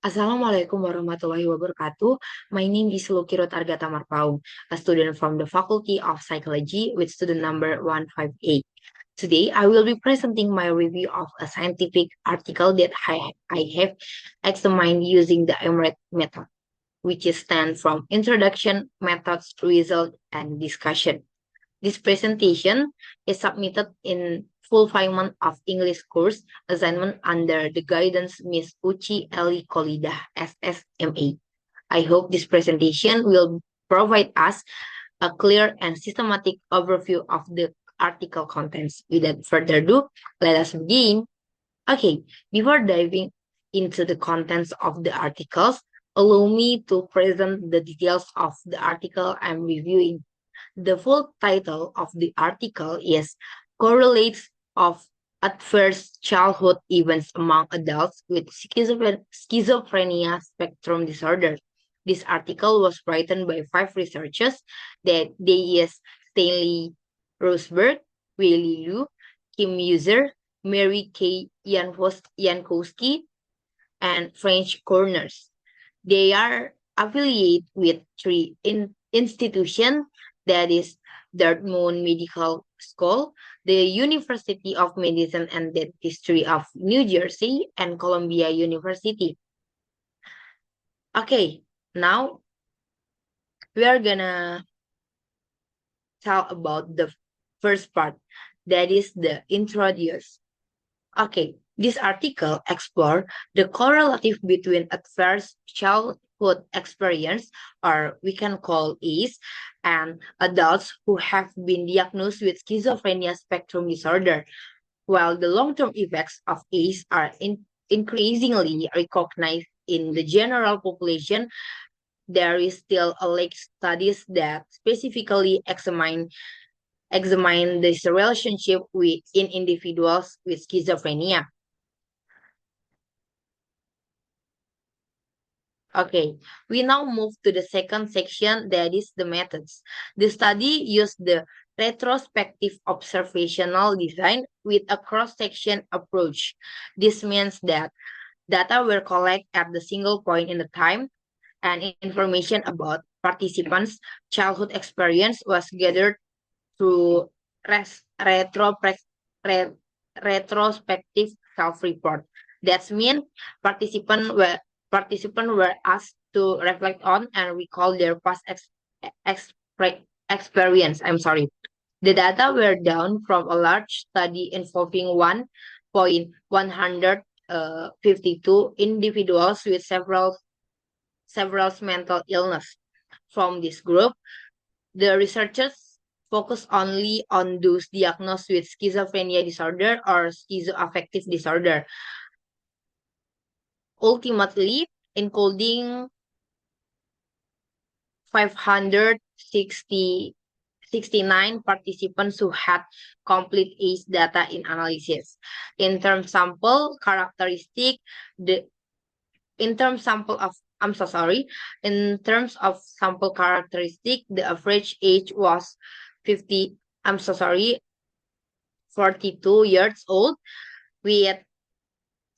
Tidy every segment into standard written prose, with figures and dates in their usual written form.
Assalamualaikum warahmatullahi wabarakatuh. My name is Lukiro Targata Marpaung, a student from the Faculty of Psychology with student number 158. Today, I will be presenting my review of a scientific article that I have examined using the EMERIT method, which is stand from Introduction, Methods, Result, and Discussion. This presentation is submitted in fulfillment of English course assignment under the guidance Miss Uchi Eli Kolida, SSMA. I hope this presentation will provide us a clear and systematic overview of the article contents. Without further ado, let us begin. Okay, before diving into the contents of the articles, allow me to present the details of the article I'm reviewing. The full title of the article is Correlates of Adverse Childhood Events Among Adults with Schizophrenia Spectrum Disorder. This article was written by five researchers that they is Stanley Rosberg, Willie Liu, Kim User, Mary K. Jankowski, and French Corners. They are affiliated with three institutions, that is Dartmouth Medical School, the University of Medicine and Dentistry of New Jersey, and Columbia University. Okay, now we are gonna talk about the first part, that is the introduce. Okay, this article explore the correlative between adverse childhood experience, or we can call ACE, and adults who have been diagnosed with schizophrenia spectrum disorder. While the long-term effects of ACE are increasingly recognized in the general population, there is still a lack studies that specifically examine this relationship in individuals with schizophrenia. Okay, we now move to the second section, that is the methods. The study used the retrospective observational design with a cross-section approach. This means that data were collected at the single point in the time, and information about participants' childhood experience was gathered through res- retropre- re- retrospective self-report. That means participants were asked to reflect on and recall their past ex- experience. I'm sorry. The data were down from a large study involving 1.152 individuals with several mental illness. From this group, the researchers focus only on those diagnosed with schizophrenia disorder or schizoaffective disorder, ultimately including 569 participants who had complete ACE data in analysis. In terms sample characteristic, the in terms sample of I'm so sorry. In terms of sample characteristic, the average age was 50. I'm so sorry, 42 years old, with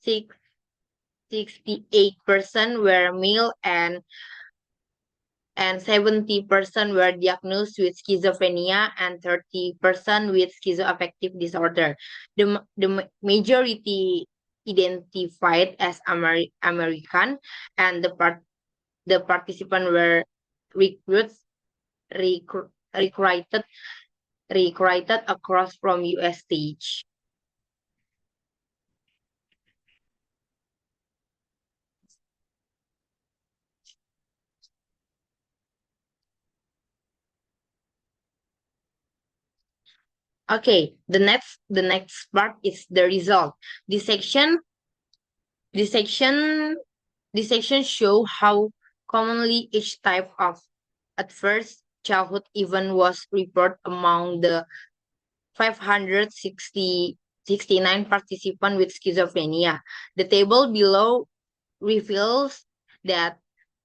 68% were male, and 70% were diagnosed with schizophrenia and 30% with schizoaffective disorder. The majority identified as American, and the participants were recruits recruited across from US stage. Okay, the next part is the result. This section this section this section show how commonly each type of adverse childhood event was reported among the 569 participants with schizophrenia. The table below reveals that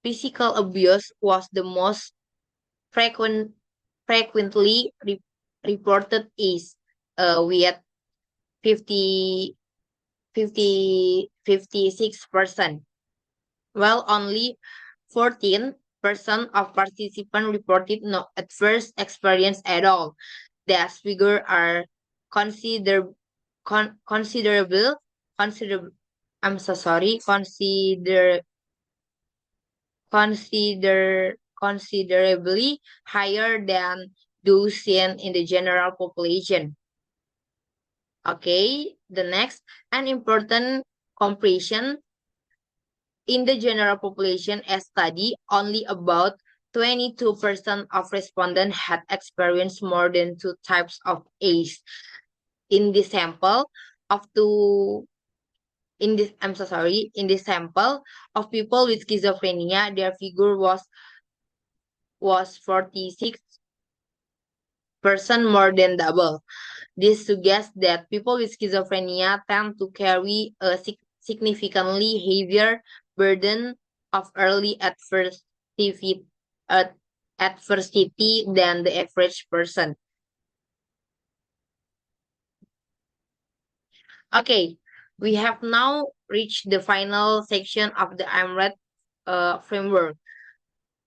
physical abuse was the most frequent frequently reported is with 50 56%. While only 14% of participants reported no adverse experience at all. These figures are consider considerable consider I'm so sorry considerably higher than those seen in the general population. Okay, the next, an important comparison in the general population, a study, only about 22% of respondents had experienced more than two types of ACE. In the sample of two in this I'm so sorry, in this sample of people with schizophrenia, their figure was 46% more than double. This suggests that people with schizophrenia tend to carry a significantly heavier burden of early ad- adversity than the average person. Okay, we have now reached the final section of the IMRED framework.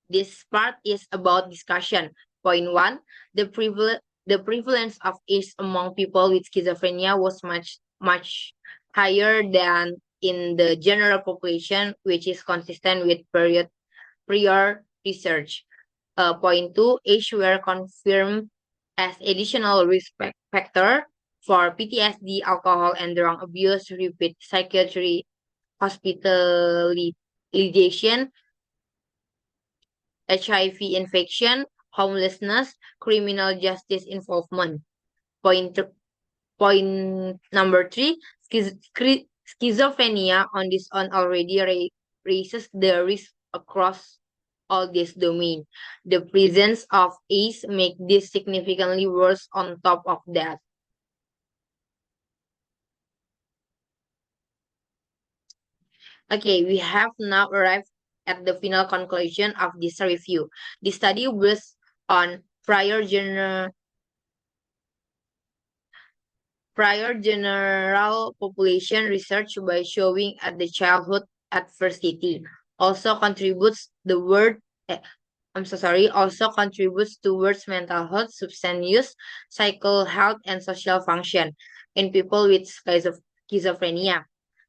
This part is about discussion. Point one, the prevalence of AIDS among people with schizophrenia was much higher than in the general population, which is consistent with prior research. Point two, age were confirmed as additional risk factor for PTSD, alcohol and drug abuse, repeat psychiatry hospitalization, HIV infection, homelessness, criminal justice involvement. Point, point number three, schizophrenia on this on already raises the risk across all this domain. The presence of ACE make this significantly worse on top of that. Okay, we have now arrived at the final conclusion of this review. The study was on prior general population research by showing at the childhood adversity also contributes the word I'm so sorry, also contributes towards mental health, substance use, psychical health, and social function in people with schizophrenia,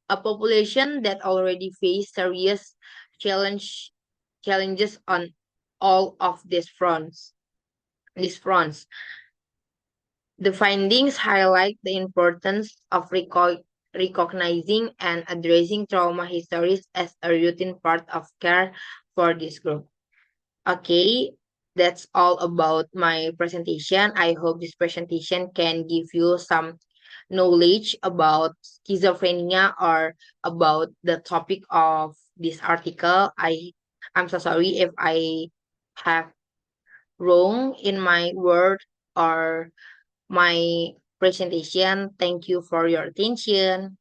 a population that already face serious challenge challenges on all of these fronts. The findings highlight the importance of recognizing and addressing trauma histories as a routine part of care for this group. Okay, that's all about my presentation. I hope this presentation can give you some knowledge about schizophrenia or about the topic of this article. I'm so sorry if I have wrong in my word or my presentation. Thank you for your attention.